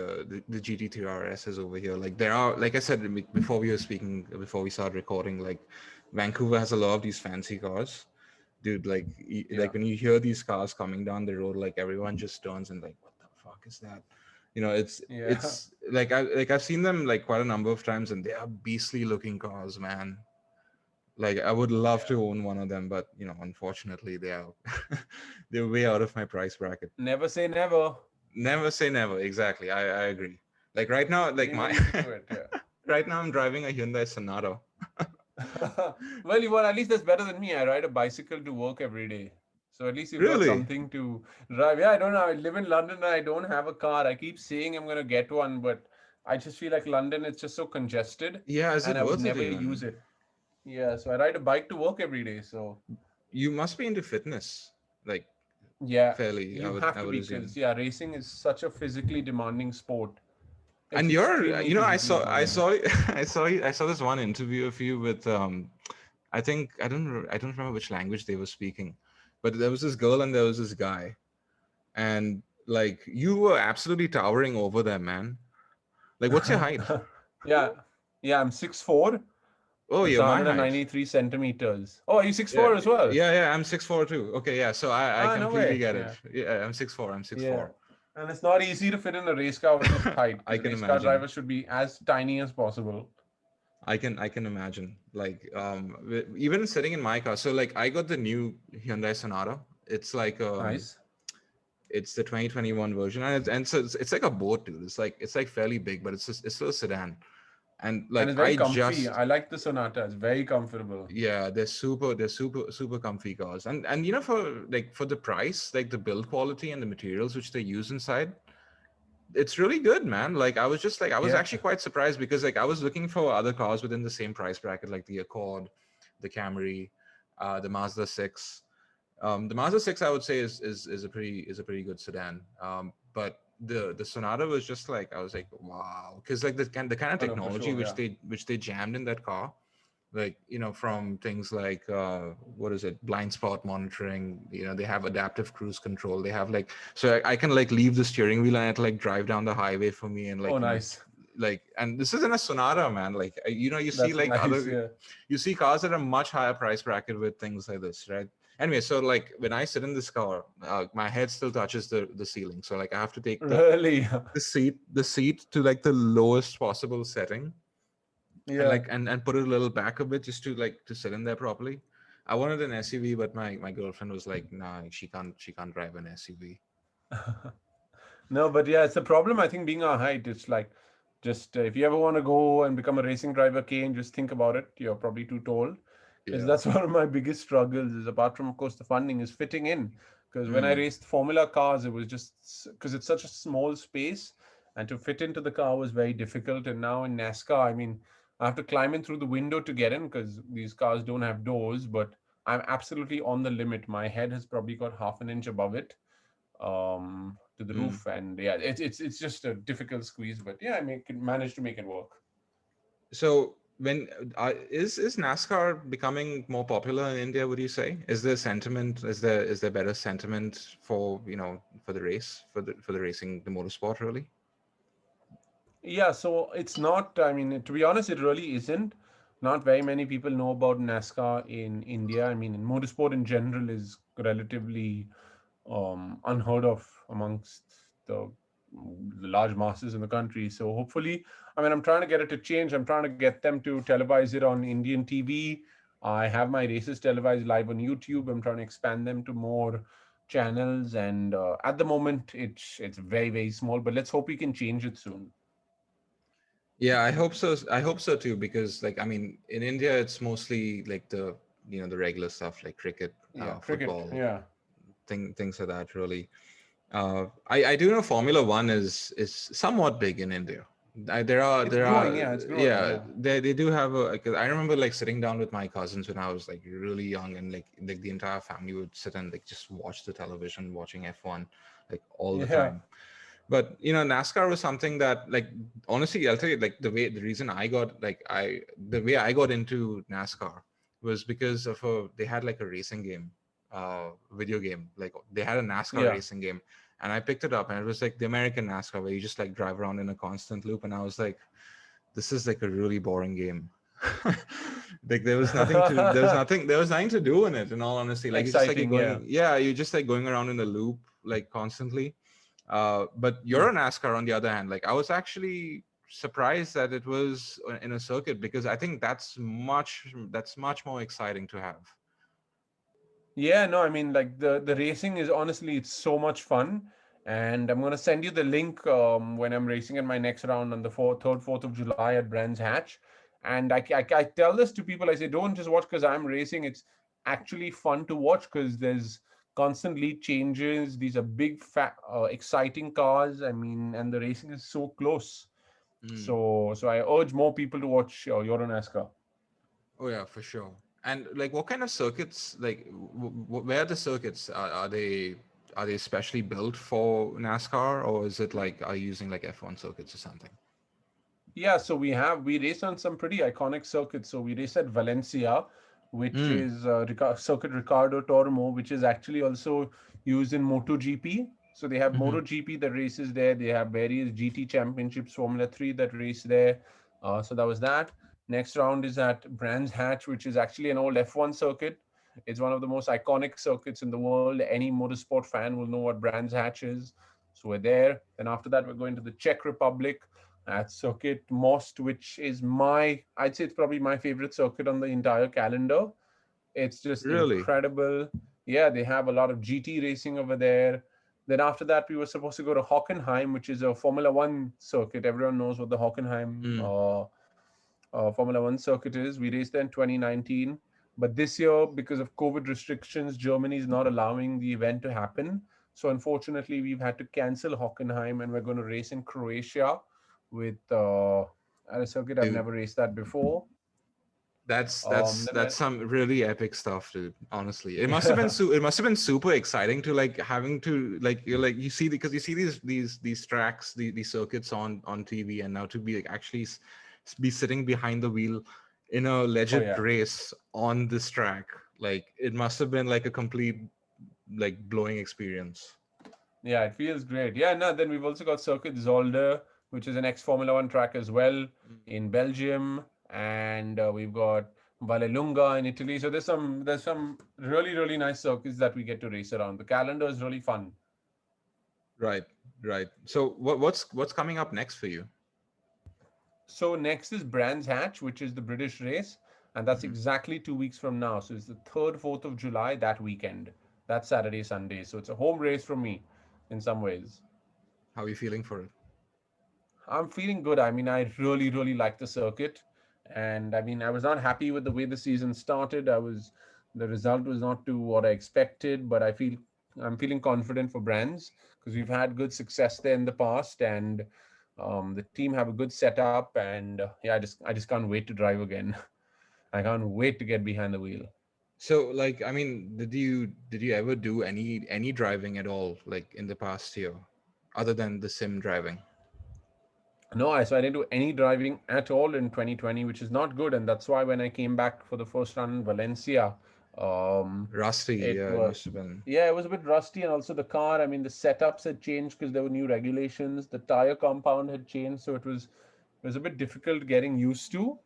the GT3 RSs over here. Like there are, like I said before we were speaking, before we started recording, like Vancouver has a lot of these fancy cars, dude. Like Yeah. like when you hear these cars coming down the road, like everyone just turns and like, what the fuck is that? It's Yeah. it's I've seen them like quite a number of times, and they are beastly looking cars, man. Like I would love Yeah. to own one of them, but unfortunately, they are they're way out of my price bracket. Never say never. Never say never. Exactly. I agree. Like right now, You like never my need to do it. Yeah. right now I'm driving a Hyundai Sonata. Well, at least that's better than me. I ride a bicycle to work every day. So at least you've got Really? something to drive. Yeah, I don't know. I live in London and I don't have a car. I keep saying I'm going to get one, but I just feel like London, it's just so congested Yeah, is and it I would worth it never use even? it. Yeah, so I ride a bike to work every day. So You must be into fitness, like yeah, fairly, you have I to would be because, assume. yeah, racing is such a physically demanding sport. It's And you're, extremely physically I demanding. saw, I saw this one interview of you with, I think I don't remember which language they were speaking, but there was this girl and there was this guy, and like you were absolutely towering over them, man. Like, what's your height? Yeah, yeah, I'm 6'4". Oh, It's you're my height. 193 centimeters. Oh, are you six Yeah, four as well? I'm 6'4" too. Okay, yeah, so I Ah, no completely way. get it. Yeah. Yeah, I'm 6'4". I'm Yeah. 6'4". And it's not easy to fit in a race car with this height I because can race car imagine. drivers should be as tiny as possible. I can imagine. Like even sitting in my car. So like I got the new Hyundai Sonata. It's like Nice. it's the 2021 version, and so it's like a boat, dude. It's like fairly big, but it's still a sedan. And And like it's very I comfy. just I like the Sonata. It's very comfortable. yeah, they're super comfy cars. And for for the price, like the build quality and the materials which they use inside, it's really good, man. Like I was just like I was Yeah. actually quite surprised because like I was looking for other cars within the same price bracket, like the Accord, the Camry, the Mazda 6. The Mazda 6 I would say is a pretty good sedan. But the Sonata was just like I was like wow, because like the kind of Oh, no, for technology sure. Yeah. which they jammed in that car, like from things like what is it, blind spot monitoring. They have adaptive cruise control. They have like, so I can like leave the steering wheel and it like drive down the highway for me, and Oh, like nice. like, and this is in a Sonata, man. Like you see That's like nice. other, Yeah. you see cars that are much higher price bracket with things like this, right? Anyway, so like when I sit in this car, my head still touches the ceiling, so like I have to take Really? the seat to like the lowest possible setting, and Yeah. like and put it a little back a bit just to like to sit in there properly. I wanted an SUV, but my girlfriend was like, nah, she can't drive an SUV. No, but yeah, it's a problem. I think being our height, it's like just if you ever want to go and become a racing driver, Kane, just think about it. You're probably too tall because Yeah. that's one of my biggest struggles. Is apart from, of course, the funding, is fitting in. Because when I Mm, raced Formula cars, it was just because it's such a small space, and to fit into the car was very difficult. And now in NASCAR, I mean, I have to climb in through the window to get in because these cars don't have doors. But I'm absolutely on the limit. My head has probably got half an inch above it to the mm. roof, and yeah, it's just a difficult squeeze, but yeah, managed to make it work. So when is NASCAR becoming more popular in India? Would you say, is there sentiment? Is there better sentiment for for the race, for the racing, the motorsport, really? Yeah, so it's not, I mean, to be honest, it really isn't. Not very many people know about NASCAR in India. I mean, in motorsport in general is relatively unheard of amongst the, the large masses in the country. So hopefully, I mean, I'm trying to get it to change. I'm trying to get them to televise it on Indian TV. I have my races televised live on YouTube. I'm trying to expand them to more. channels, and at the moment it's very very small. But let's hope we can change it soon. Yeah, I hope so. I hope so too, because like I mean, in India, it's mostly like the regular stuff like cricket, Yeah, cricket. football, Yeah, things like that. Really, I do know Formula One is somewhat big in India. it's There growing. are Yeah, it's growing. yeah, Yeah, they do have a. 'Cause I remember like sitting down with my cousins when I was like really young, and like the entire family would sit and like just watch the television, watching F1 like all the yeah, time. But NASCAR was something that like honestly, I'll tell you like the reason I got the way I got into NASCAR was because of they had like a racing game, video game, like they had a NASCAR yeah. racing game, and I picked it up, and it was like the American NASCAR where you just like drive around in a constant loop, and I was like, this is like a really boring game. Like there was nothing to do in it, in all honesty. Like it's just like you're Exciting. Yeah. going, yeah, you're just like going around in a loop like constantly. But Hmm. Euro Nascar, on the other hand, like I was actually surprised that it was in a circuit, because I think that's much more exciting to have. Yeah, no, I mean, like the racing is honestly, it's so much fun, and I'm gonna send you the link when I'm racing in my next round on the 4th of July at Brands Hatch, and I tell this to people. I say, don't just watch because I'm racing. It's actually fun to watch because there's constant lead changes. These are big, fat, exciting cars. I mean, and the racing is so close. Mm. So I urge more people to watch Euro NASCAR. Oh yeah, for sure. And like, what kind of circuits? Like, where are the circuits? Are they specially built for NASCAR, or is it like are you using like F1 circuits or something? Yeah, so we raced on some pretty iconic circuits. So we raced at Valencia, which Mm. is circuit Ricardo Tormo, which is actually also used in MotoGP. So they have Hmm. MotoGP that races there. They have various GT championships, Formula 3 that race there. So that was that. Next round is at Brands Hatch, which is actually an old F1 circuit. It's one of the most iconic circuits in the world. Any motorsport fan will know what Brands Hatch is. So we're there. Then after that, we're going to the Czech Republic at Circuit Most, which is I'd say it's probably my favorite circuit on the entire calendar. It's just Really? incredible. Yeah, they have a lot of GT racing over there. Then after that, we were supposed to go to Hockenheim, which is a Formula One circuit. Everyone knows what the Hockenheim Mm. Formula One circuit is. We raced there in 2019. But this year, because of COVID restrictions, Germany is not allowing the event to happen. So unfortunately, we've had to cancel Hockenheim, and we're going to race in Croatia with at a circuit I've Dude, never raced that before. Then that's some really epic stuff, dude. Honestly, it must have been I, it must have been super exciting to like having to like you're like you see because you see these tracks, these circuits on TV, and now to be like actually be sitting behind the wheel in a oh legit yeah, race on this track, like it must have been like a complete like blowing experience. yeah, it feels great. Yeah, no. Then we've also got Circuit Zolder, which is an ex Formula One track as well in Belgium, and we've got Vallelunga in Italy. So there's some really nice circuits that we get to race around. The calendar is really fun. Right, right. So what's coming up next for you? So next is Brands Hatch, which is the British race, and that's Mhm. exactly 2 weeks from now. So it's the 3rd, 4th of July that weekend. That's Saturday, Sunday. So it's a home race for me in some ways. How are you feeling for it? I'm feeling good. I mean, I really like the circuit. And I mean, I was not happy with the way the season started. The result was not to what I expected, but I'm feeling confident for Brands because we've had good success there in the past, and the team have a good setup. And yeah, I just can't wait to drive again. I can't wait to get behind the wheel. So like I mean, did you ever do any driving at all like in the past year, other than the sim driving? No, so I didn't do any driving at all in 2020, which is not good. And that's why when I came back for the first run in Valencia, um, Rusty, it yeah, it was, must have been. yeah, it was a bit rusty. And also the car, I mean, the setups had changed because there were new regulations. The tire compound had changed. So it was a bit difficult getting used to,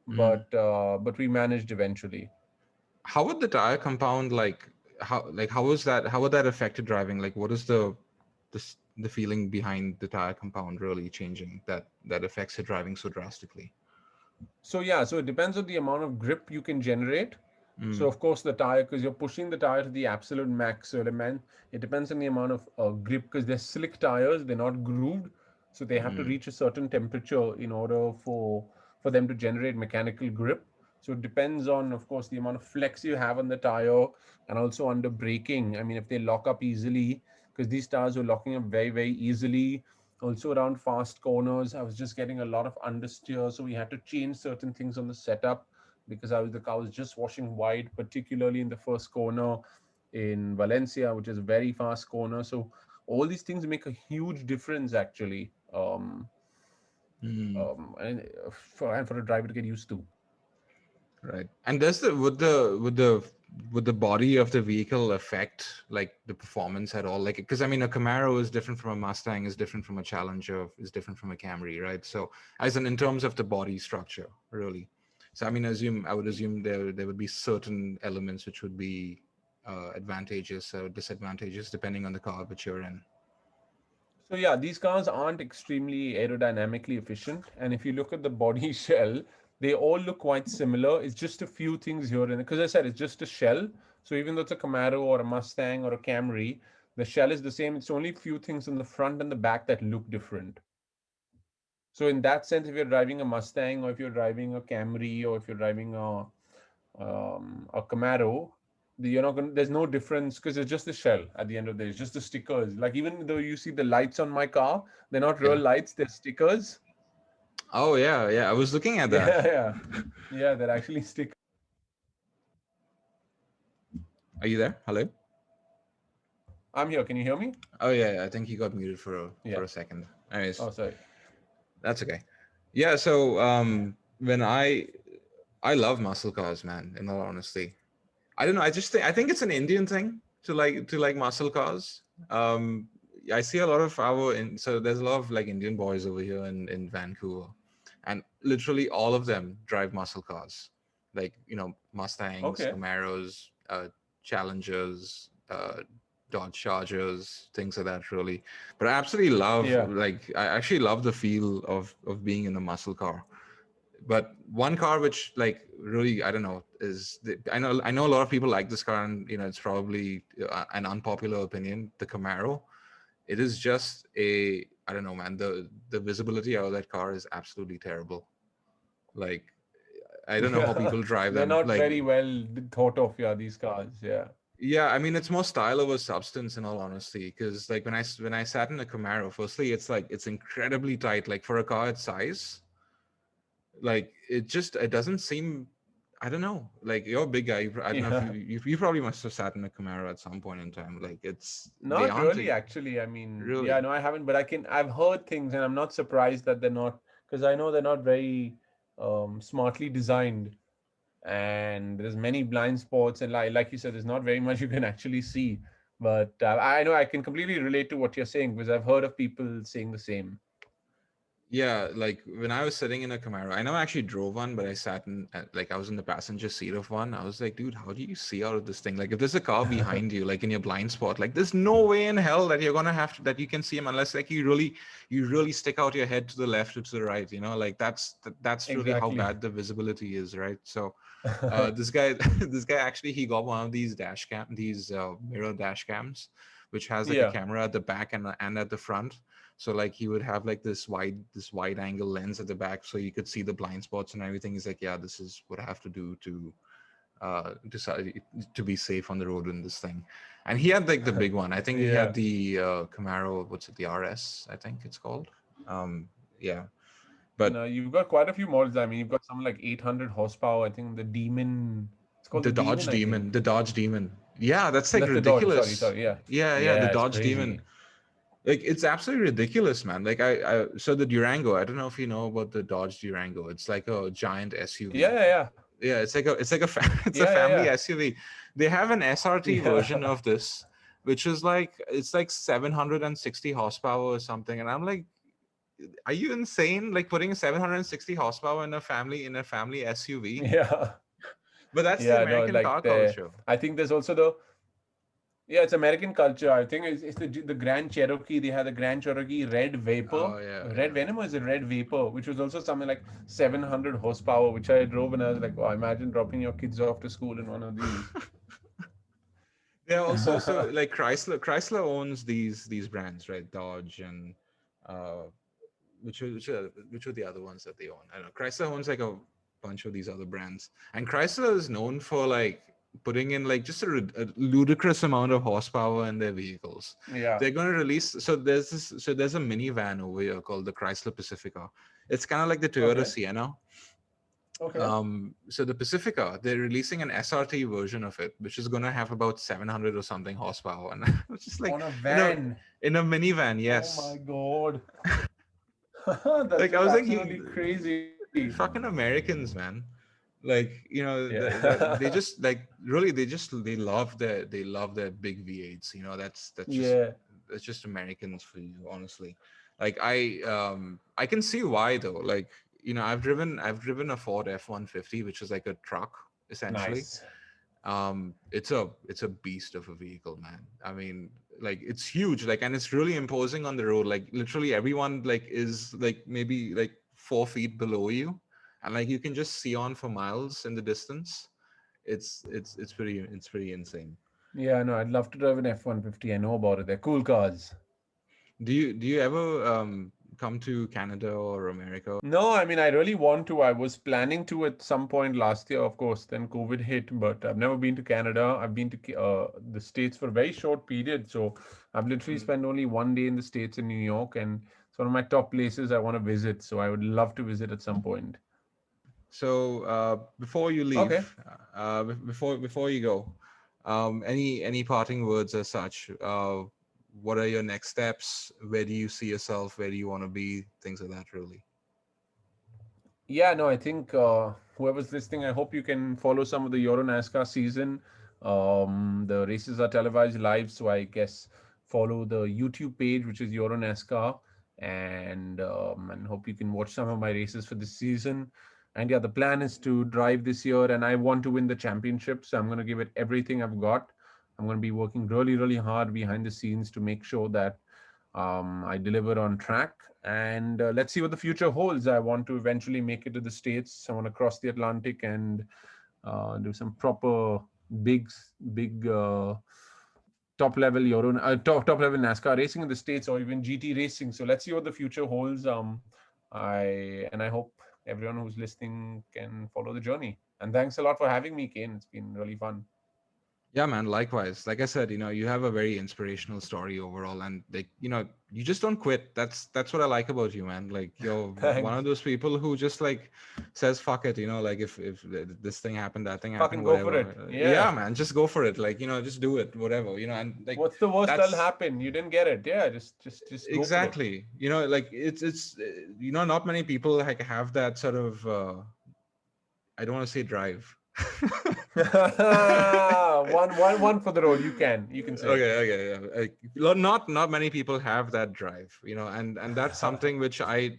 Mm. but we managed eventually. How would the tire compound how was that how would that affected driving? Like what is the feeling behind the tire compound really changing that affects your driving so drastically? So yeah, so it depends on the amount of grip you can generate. So Mm, of course the tire, because you're pushing the tire to the absolute max. So it depends on the amount of grip, because they're slick tires, they're not grooved, so they have to mm, reach a certain temperature in order for them to generate mechanical grip. So it depends on, of course, the amount of flex you have on the tire, and also under braking. I mean, if they lock up easily, because these tires were locking up very, very easily. Also around fast corners, I was just getting a lot of understeer, so we had to change certain things on the setup, because the car was just washing wide, particularly in the first corner in Valencia, which is a very fast corner. So all these things make a huge difference actually, mm. and for a driver to get used to. Right. And does the would the body of the vehicle affect like the performance at all? Like, because I mean, a Camaro is different from a Mustang, is different from a Challenger, is different from a Camry, right? So, as in terms of the body structure, really. So, I mean, I would assume there would be certain elements which would be advantageous or disadvantageous depending on the car that you're in. So yeah, these cars aren't extremely aerodynamically efficient, and if you look at the body shell, they all look quite similar. It's just a few things here and because I said it's just a shell. So even though it's a Camaro or a Mustang or a Camry, the shell is the same. It's only a few things on the front and the back that look different. So in that sense, if you're driving a Mustang, or if you're driving a Camry, or if you're driving a Camaro, you're not going. There's no difference, because it's just the shell at the end of the day. It's just the stickers. Like, even though you see the lights on my car, they're not real Yeah. lights. They're stickers. Oh yeah, yeah. I was looking at that. Yeah, yeah, yeah. They're actually stickers. Are you there? Hello. I'm here. Can you hear me? Oh yeah, yeah, I think he got muted for Yeah. a second. Anyways, Oh, sorry. that's okay. Yeah, so when I love muscle cars, man, in all honesty. I don't know, I think it's an Indian thing to like muscle cars. Um I see a lot of so there's a lot of like Indian boys over here in Vancouver, and literally all of them drive muscle cars. Like, Mustangs, Okay. Camaros, Challengers, Dodge Chargers, things like that, really. But I absolutely love, Yeah. like, I actually love the feel of being in a muscle car. But one car which, like, really, I don't know, I know a lot of people like this car, and it's probably an unpopular opinion, the Camaro. It is just I don't know, man, the visibility out of that car is absolutely terrible. Like, I don't know how Yeah. people drive They're them. not Like, very well thought of. Yeah, these cars. Yeah. yeah, I mean, it's more style over substance, in all honesty, because like when I sat in a Camaro, firstly, it's incredibly tight, like for a car its size. Like, it doesn't seem, I don't know, like, you're a big guy, I don't know if Yeah. you probably must have sat in a Camaro at some point in time. Like, they Not aren't really, actually. I mean, yeah, really. no, I haven't, but I've heard things, and I'm not surprised that they're not, because I know they're not very smartly designed, and there's many blind spots, and like you said, there's not very much you can actually see. But I know I can completely relate to what you're saying, because I've heard of people saying the same. Yeah, like when I was sitting in a Camaro, I never actually drove one, but I sat like, I was in the passenger seat of one. I was like, dude, how do you see out of this thing? Like, if there's a car behind you, like in your blind spot, like, there's no way in hell that you're gonna that you can see him, unless, like, you really stick out your head to the left or to the right. Like, that's really how Exactly. bad the visibility is, right? So, this guy, this guy actually, he got one of these mirror dash cams, which has like a Yeah. camera at the back and at the front. So, like, he would have like this wide angle lens at the back, so you could see the blind spots and everything. He's like, yeah, this is what I have to do to to be safe on the road in this thing. And he had like the big one. I think he had Yeah. the Camaro, what's it, the RS, I think it's called. Yeah, but No, you've got quite a few models. I mean, you've got something like 800 horsepower. I think the Demon, it's called the Demon, I think. The Dodge Demon. Yeah, that's like That's the Dodge. Sorry, ridiculous. sorry. Yeah. Yeah, yeah, the Yeah, it's Dodge Demon. crazy. Like, it's absolutely ridiculous, man. Like, so the Durango, I don't know if you know about the Dodge Durango. It's like a giant Yeah, SUV. yeah, yeah. Yeah, it's a Yeah, yeah, family yeah. SUV. They have an SRT version Yeah. of this, which is like, it's like 760 horsepower or something. And I'm like, are you insane? Like, putting 760 horsepower in a family SUV? Yeah. But that's the Yeah, no, American like car culture. I think there's also the Yeah, it's American culture. I think it's the Grand Cherokee. They had the Grand Cherokee Red Vapor, Oh yeah, Red yeah. Venom, or is it Red Vapor, which was also something like 700 horsepower, which I drove and I was like, oh, imagine dropping your kids off to school in one of these. Yeah, also so like Chrysler owns these brands, right? Dodge and uh which are the other ones that they own? I don't know. Chrysler owns like a bunch of these other brands, and Chrysler is known for like putting in like just a ludicrous amount of horsepower in their vehicles. Yeah. They're going to release. So there's a minivan over here called the Chrysler Pacifica. It's kind of like the Toyota Okay. Sienna. Okay. So the Pacifica, they're releasing an SRT version of it, which is going to have about 700 or something horsepower, and it's just like On a in a van. in a minivan, Oh my yes. God. That's Like I just was like, absolutely crazy. fucking Americans, man. Like Yeah. they just like really they love their big V8s. Yeah. That's just Americans for you, honestly. Like I can see why though. Like I've driven a Ford F-150, which is like a truck essentially. Nice. It's a beast of a vehicle, man. I mean, like it's huge, like, and it's really imposing on the road. Like literally everyone like is like maybe like 4 feet below you, and like you can just see on for miles in the distance. It's pretty insane. Yeah, no, I'd love to drive an F-150. I know about it. They're cool cars. Do you ever come to Canada or America? No, I mean, I really want to. I was planning to at some point last year, of course, then COVID hit, but I've never been to Canada. I've been to the States for a very short period. So I've literally Mm. spent only one day in the States in New York, and it's one of my top places I want to visit. So I would love to visit at some point. So before you leave, Okay. before you go, any parting words as such? What are your next steps? Where do you see yourself? Where do you want to be? Things like that, really. Yeah, no, I think whoever's listening, I hope you can follow some of the Euro NASCAR season. The races are televised live, so I guess follow the YouTube page, which is Euro NASCAR, and hope you can watch some of my races for this season. And yeah, the plan is to drive this year, and I want to win the championship, so I'm going to give it everything I've got. I'm going to be working really, really hard behind the scenes to make sure that I deliver on track, and let's see what the future holds. I want to eventually make it to the States. I want to cross the Atlantic and do some proper big, big top level top level NASCAR racing in the States, or even GT racing. So let's see what the future holds. I hope everyone who's listening can follow the journey. And thanks a lot for having me, Kane. It's been really fun. Yeah, man. Likewise. Like I said, you have a very inspirational story overall, and like, you just don't quit. That's what I like about you, man. Like you're one Thanks. of those people who just like says fuck it. Like if this thing happened, that thing Fucking happened, go for whatever. it. Yeah, Yeah. man. Just go for it. Like just do it, whatever. And like What's the worst that'll that's happen? You didn't get it. Yeah, just go for it. exactly. Like it's not many people like have that sort of I don't want to say drive. One for the road. You can say. Okay, yeah. Not many people have that drive, and that's something which I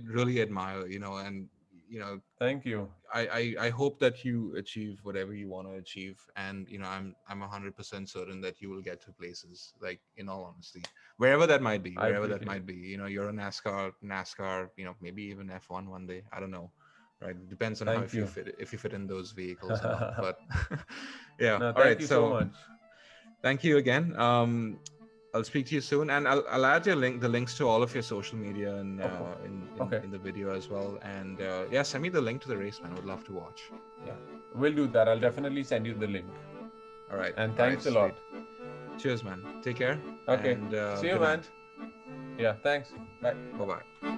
really admire, and you know Thank you. I hope that you achieve whatever you want to achieve, and I'm 100% certain that you will get to places, like, in all honesty, I wherever that appreciate it. might be. You're a NASCAR, maybe even F1 one day, I don't know, right? It depends on how, Thank you. if you fit in those vehicles or not, but yeah. No, All thank right, you so so much. thank you again. I'll speak to you soon, and I'll add the links to all of your social media and Of course. in Okay. in the video as well. And yeah, send me the link to the race, man. I would love to watch. Yeah, we'll do that. I'll definitely send you the link. All right, And all right, thanks a sweet. lot. Cheers, man. Take care, Okay. and See you, good man. night. Yeah. Thanks. Bye. Bye bye.